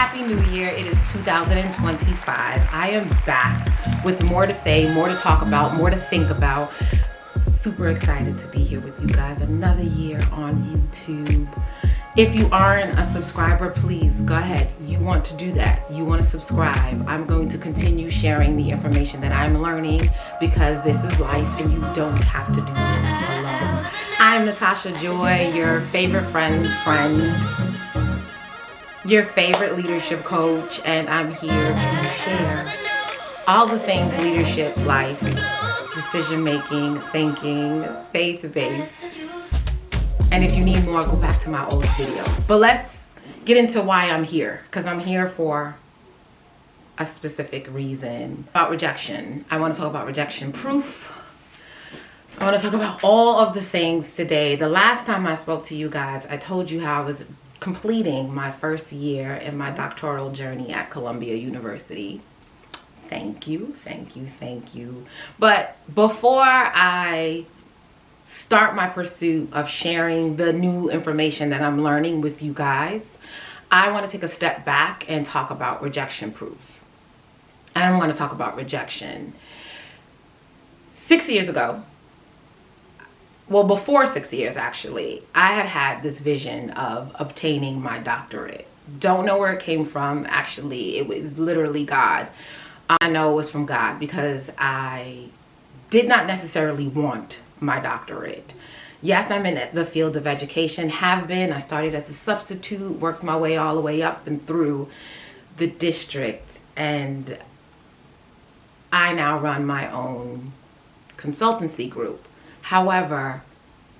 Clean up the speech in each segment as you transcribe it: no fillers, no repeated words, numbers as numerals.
Happy New Year. It is 2025. I am back with more to say, more to talk about, more to think about. Super excited to be here with you guys. Another year on YouTube. If you aren't a subscriber, please go ahead. You want to do that. You want to subscribe. I'm going to continue sharing the information that I'm learning because this is life and you don't have to do this alone. I'm Natasha Joy, your favorite friend's friend, your favorite leadership coach, and I'm here to share all the things leadership, life, decision making, thinking, faith-based. And if you need more, go back to my old videos. But let's get into why I'm here, because I'm here for a specific reason. About rejection. I want to talk about rejection proof. I want to talk about all of the things today. The last time I spoke to you guys, I told you how I was completing my first year in my doctoral journey at Columbia University. Thank you, thank you, thank you. But before I start my pursuit of sharing the new information that I'm learning with you guys, I want to take a step back and talk about rejection proof. I don't want to talk about rejection. 6 years ago, well, before 6 years actually, I had this vision of obtaining my doctorate. Don't know where it came from. Actually, it was literally God. I know it was from God because I did not necessarily want my doctorate. Yes, I'm in the field of education, have been. I started as a substitute, worked my way all the way up and through the district, and I now run my own consultancy group. However,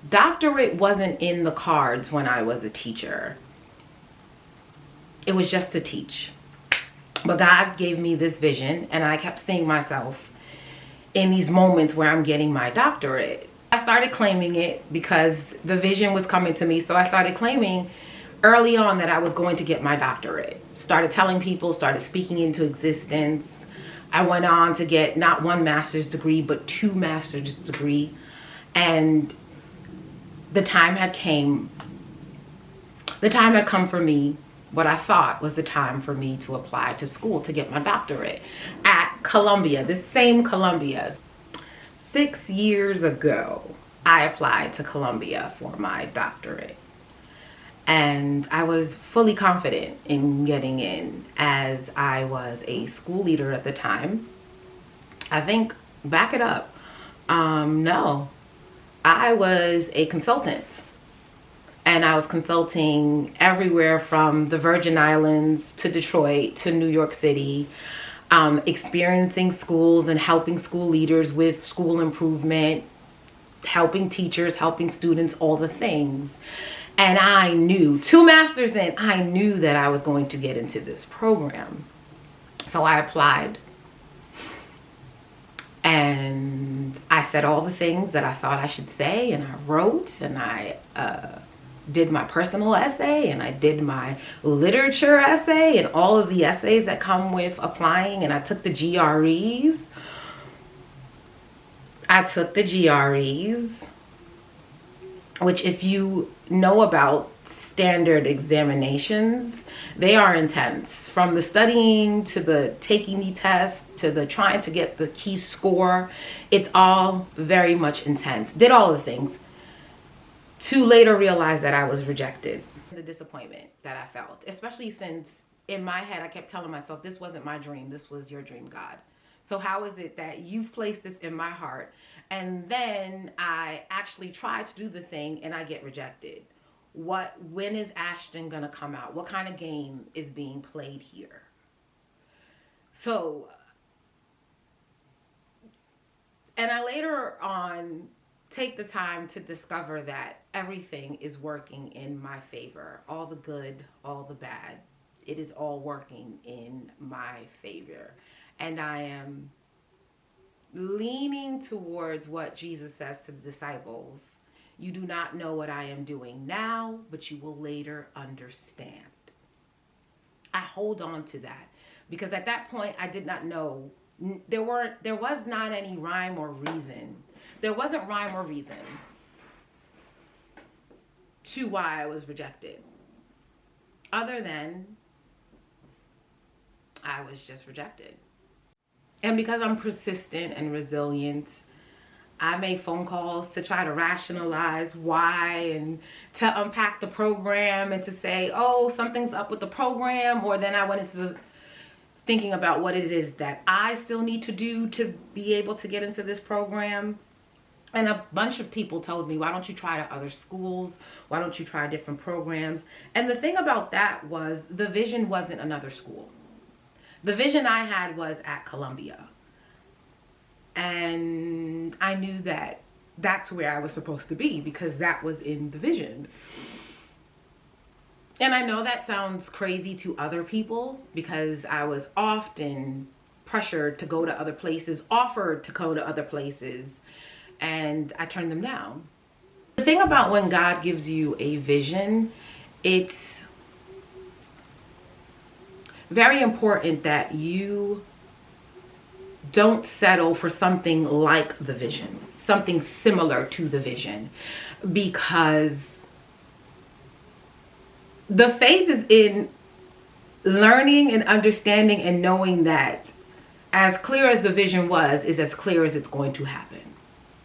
doctorate wasn't in the cards when I was a teacher. It was just to teach. But God gave me this vision, and I kept seeing myself in these moments where I'm getting my doctorate. I started claiming it because the vision was coming to me. So I started claiming early on that I was going to get my doctorate. Started telling people, started speaking into existence. I went on to get not one master's degree, but 2 master's degrees. And the time had come for me, what I thought was the time for me to apply to school to get my doctorate at Columbia, this same Columbia. 6 years ago, I applied to Columbia for my doctorate. And I was fully confident in getting in as I was a school leader at the time. I think, back it up, no, I was a consultant. And I was consulting everywhere from the Virgin Islands to Detroit to New York City, experiencing schools and helping school leaders with school improvement, helping teachers, helping students, all the things. And I knew, 2 masters in, I knew that I was going to get into this program. So I applied. And I said all the things that I thought I should say, and I wrote, and I did my personal essay, and I did my literature essay, and all of the essays that come with applying, and I took the GREs. Which, if you know about standard examinations, they are intense. From the studying to the taking the test to the trying to get the key score, it's all very much intense. Did all the things. To later realize that I was rejected. The disappointment that I felt, especially since in my head I kept telling myself, this wasn't my dream, this was your dream, God. So how is it that you've placed this in my heart, and then I actually try to do the thing and I get rejected? When is Ashton gonna come out? What kind of game is being played here? So, and I later on take the time to discover that everything is working in my favor. All the good, all the bad. It is all working in my favor. And I am leaning towards what Jesus says to the disciples. You do not know what I am doing now, but you will later understand. I hold on to that because at that point I did not know. There was not any rhyme or reason. There wasn't rhyme or reason to why I was rejected, other than I was just rejected. And because I'm persistent and resilient, I made phone calls to try to rationalize why and to unpack the program and to say, oh, something's up with the program. Or then I went into the thinking about what it is that I still need to do to be able to get into this program. And a bunch of people told me, why don't you try to other schools? Why don't you try different programs? And the thing about that was the vision wasn't another school. The vision I had was at Columbia. And I knew that that's where I was supposed to be because that was in the vision. And I know that sounds crazy to other people because I was often pressured to go to other places, offered to go to other places, and I turned them down. The thing about when God gives you a vision, it's very important that you don't settle for something like the vision, something similar to the vision, because the faith is in learning and understanding and knowing that as clear as the vision was, is as clear as it's going to happen.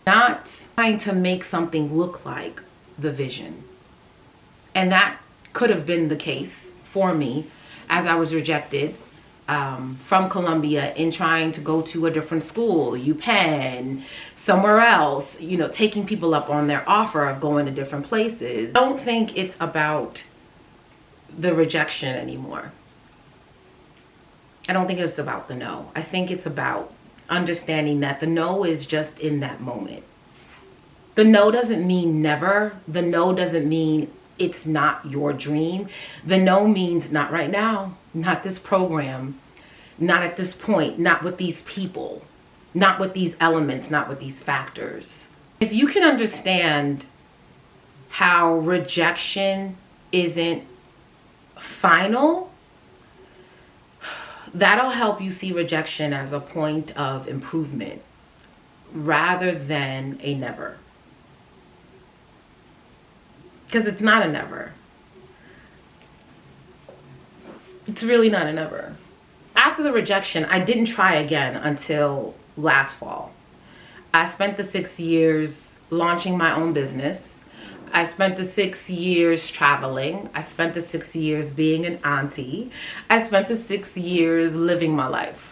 Not trying to make something look like the vision. And that could have been the case for me as I was rejected from Columbia in trying to go to a different school, UPenn, somewhere else, you know, taking people up on their offer of going to different places. I don't think it's about the rejection anymore. I don't think it's about the no. I think it's about understanding that the no is just in that moment. The no doesn't mean never. The no doesn't mean it's not your dream. The no means not right now, not this program, not at this point, not with these people, not with these elements, not with these factors. If you can understand how rejection isn't final, that'll help you see rejection as a point of improvement rather than a never. Because it's not a never. It's really not a never. After the rejection, I didn't try again until last fall. I spent the 6 years launching my own business. I spent the 6 years traveling. I spent the 6 years being an auntie. I spent the 6 years living my life.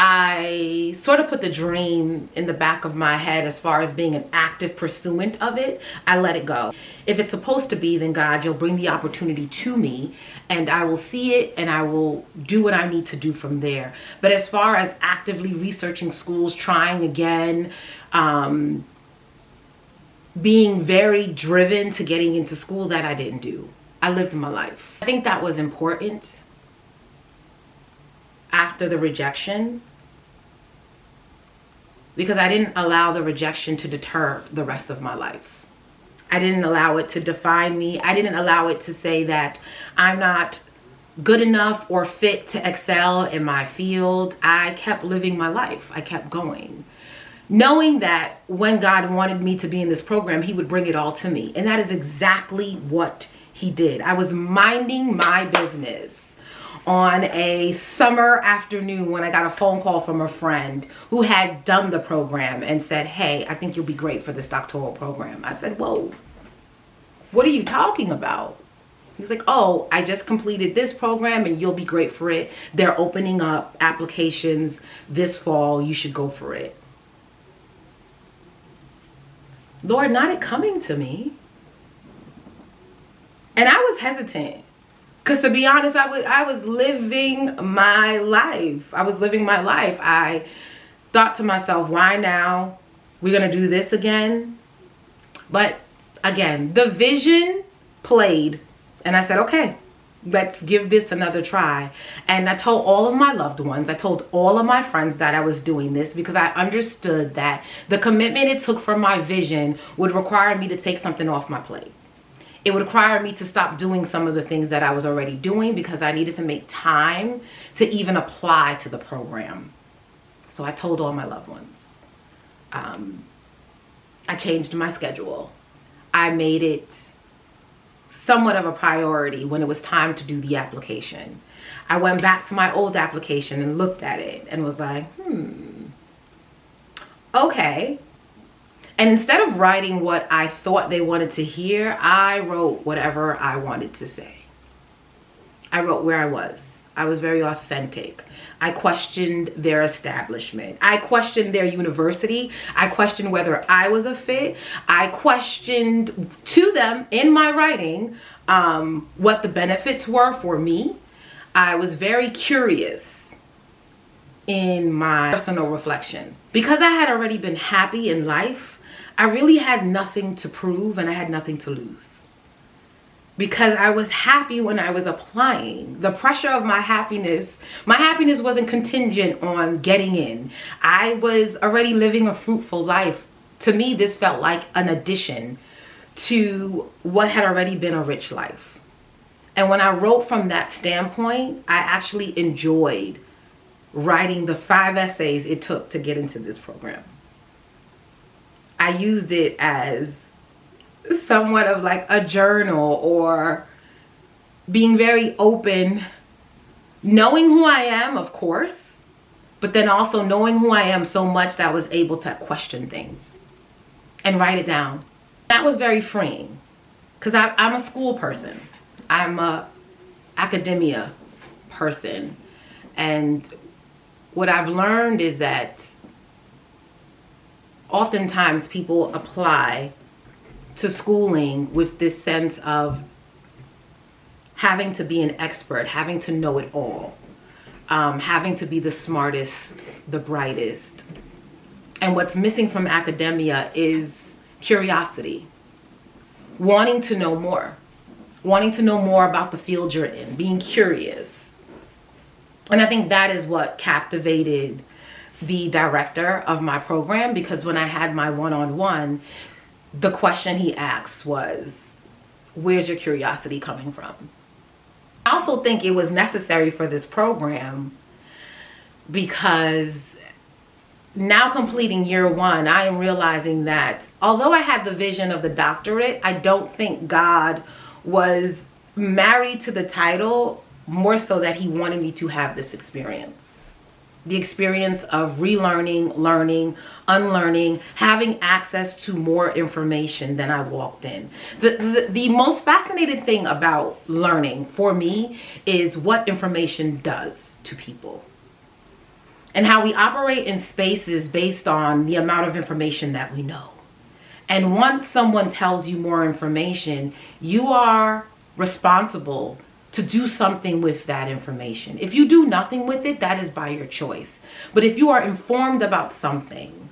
I sort of put the dream in the back of my head as far as being an active pursuant of it. I let it go. If it's supposed to be, then God, you'll bring the opportunity to me and I will see it and I will do what I need to do from there. But as far as actively researching schools, trying again, being very driven to getting into school, that I didn't do. I lived my life. I think that was important after the rejection, because I didn't allow the rejection to deter the rest of my life. I didn't allow it to define me. I didn't allow it to say that I'm not good enough or fit to excel in my field. I kept living my life. I kept going, knowing that when God wanted me to be in this program, he would bring it all to me. And that is exactly what he did. I was minding my business on a summer afternoon when I got a phone call from a friend who had done the program and said, hey, I think you'll be great for this doctoral program. I said, whoa, what are you talking about? He's like, oh, I just completed this program and you'll be great for it. They're opening up applications this fall. You should go for it. Lord, not it coming to me. And I was hesitant. Because to be honest, I was living my life. I was living my life. I thought to myself, why now? We're going to do this again. But again, the vision played. And I said, okay, let's give this another try. And I told all of my loved ones, I told all of my friends that I was doing this because I understood that the commitment it took for my vision would require me to take something off my plate. It would require me to stop doing some of the things that I was already doing because I needed to make time to even apply to the program. So I told all my loved ones. I changed my schedule. I made it somewhat of a priority when it was time to do the application. I went back to my old application and looked at it and was like, okay. And instead of writing what I thought they wanted to hear, I wrote whatever I wanted to say. I wrote where I was. I was very authentic. I questioned their establishment. I questioned their university. I questioned whether I was a fit. I questioned to them in my writing what the benefits were for me. I was very curious in my personal reflection. Because I had already been happy in life, I really had nothing to prove and I had nothing to lose. Because I was happy when I was applying. The pressure of my happiness wasn't contingent on getting in. I was already living a fruitful life. To me, this felt like an addition to what had already been a rich life. And when I wrote from that standpoint, I actually enjoyed writing the 5 essays it took to get into this program. I used it as somewhat of like a journal, or being very open, knowing who I am, of course, but then also knowing who I am so much that I was able to question things and write it down. That was very freeing, because I'm a school person. I'm a academia person. And what I've learned is that oftentimes people apply to schooling with this sense of having to be an expert, having to know it all, having to be the smartest, the brightest. And what's missing from academia is curiosity, wanting to know more about the field you're in, being curious. And I think that is what captivated the director of my program, because when I had my one-on-one, the question he asked was, where's your curiosity coming from? I also think it was necessary for this program because now completing year 1, I am realizing that although I had the vision of the doctorate, I don't think God was married to the title more so that he wanted me to have this experience. The experience of relearning, learning, unlearning, having access to more information than I walked in. The most fascinating thing about learning for me is what information does to people, and how we operate in spaces based on the amount of information that we know. And once someone tells you more information, you are responsible to do something with that information. If you do nothing with it, that is by your choice. But if you are informed about something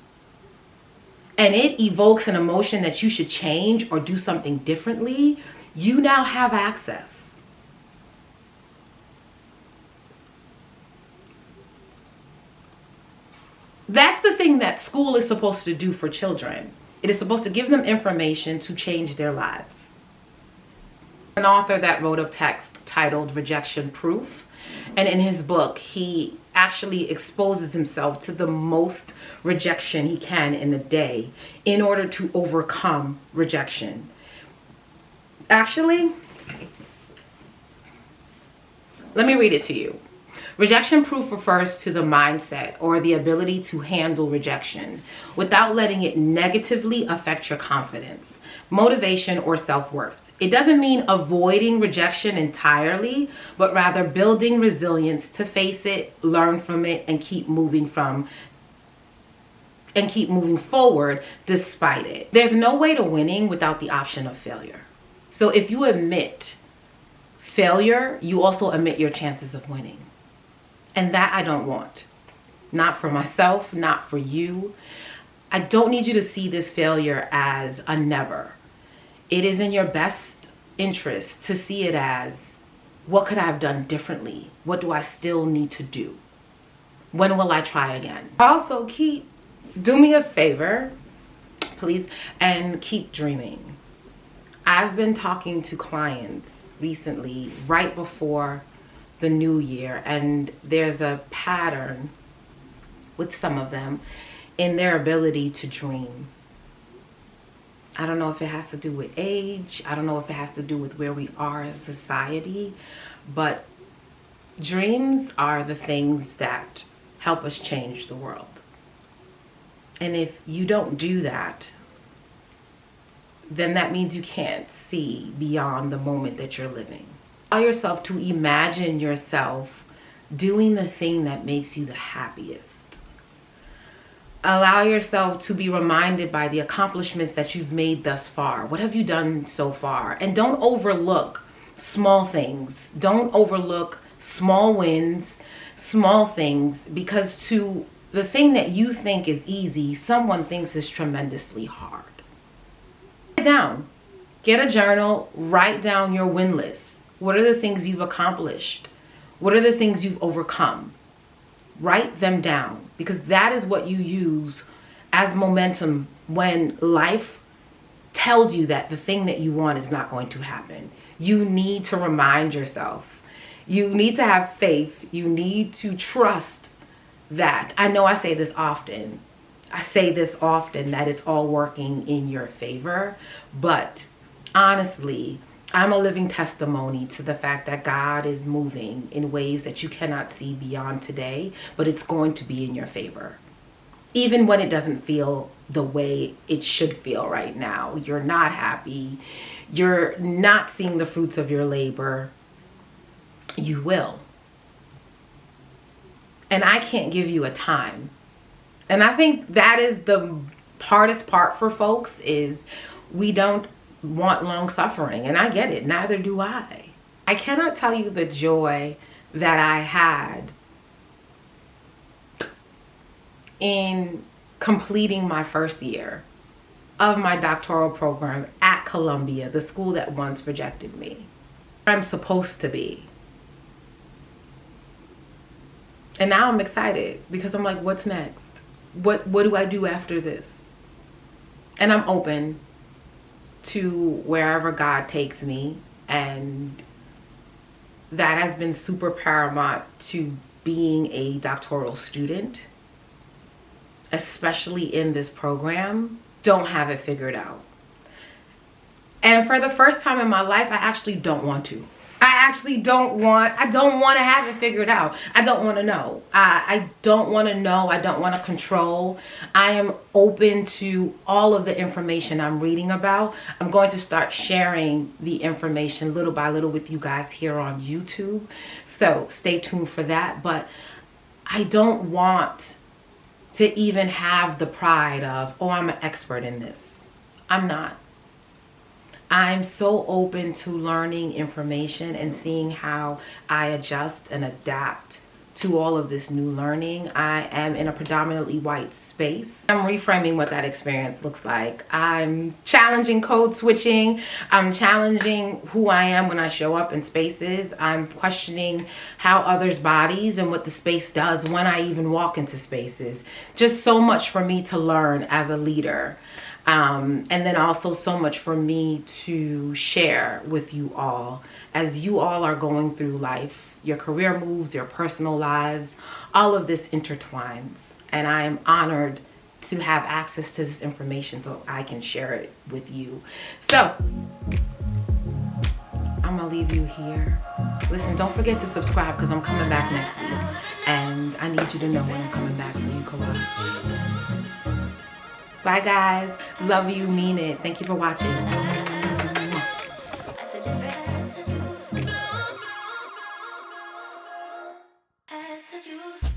and it evokes an emotion that you should change or do something differently, you now have access. That's the thing that school is supposed to do for children. It is supposed to give them information to change their lives. An author that wrote a text titled Rejection Proof, and in his book he actually exposes himself to the most rejection he can in a day in order to overcome rejection. Actually, let me read it to you. Rejection proof refers to the mindset or the ability to handle rejection without letting it negatively affect your confidence, motivation, or self-worth. It doesn't mean avoiding rejection entirely, but rather building resilience to face it, learn from it, and keep moving forward despite it. There's no way to winning without the option of failure. So if you admit failure, you also admit your chances of winning. And that I don't want. Not for myself, not for you. I don't need you to see this failure as a never. It is in your best interest to see it as, what could I have done differently? What do I still need to do? When will I try again? Also, do me a favor, please, and keep dreaming. I've been talking to clients recently, right before the new year, and there's a pattern with some of them in their ability to dream. I don't know if it has to do with age. I don't know if it has to do with where we are as a society, but dreams are the things that help us change the world. And if you don't do that, then that means you can't see beyond the moment that you're living. Allow yourself to imagine yourself doing the thing that makes you the happiest. Allow yourself to be reminded by the accomplishments that you've made thus far. What have you done so far? And don't overlook small things. Don't overlook small wins, small things, because to the thing that you think is easy, someone thinks is tremendously hard. Write it down. Get a journal, write down your win list. What are the things you've accomplished? What are the things you've overcome? Write them down, because that is what you use as momentum when life tells you that the thing that you want is not going to happen. You need to remind yourself. You need to have faith. You need to trust that. I know I say this often. That it's all working in your favor. But honestly, I'm a living testimony to the fact that God is moving in ways that you cannot see beyond today, but it's going to be in your favor. Even when it doesn't feel the way it should feel right now. You're not happy. You're not seeing the fruits of your labor. You will. And I can't give you a time. And I think that is the hardest part for folks, is we don't want long suffering. And I get it. Neither do I. I cannot tell you the joy that I had in completing my first year of my doctoral program at Columbia, the school that once rejected me. I'm supposed to be. And now I'm excited because I'm like, what's next? What do I do after this? And I'm open to wherever God takes me, and that has been super paramount to being a doctoral student, especially in this program. Don't have it figured out. And for the first time in my life, I actually don't want to. I don't want to have it figured out. I don't want to know. I don't want to know. I don't want to control. I am open to all of the information I'm reading about. I'm going to start sharing the information little by little with you guys here on YouTube. So stay tuned for that. But I don't want to even have the pride of, oh, I'm an expert in this. I'm not. I'm so open to learning information and seeing how I adjust and adapt to all of this new learning. I am in a predominantly white space. I'm reframing what that experience looks like. I'm challenging code switching. I'm challenging who I am when I show up in spaces. I'm questioning how others' bodies and what the space does when I even walk into spaces. Just so much for me to learn as a leader. And then also so much for me to share with you all as you all are going through life, your career moves, your personal lives, all of this intertwines. And I am honored to have access to this information so I can share it with you. So I'm gonna leave you here. Listen, don't forget to subscribe because I'm coming back next week. And I need you to know when I'm coming back so you can watch. Bye guys. Love you, mean it. Thank you for watching. To you.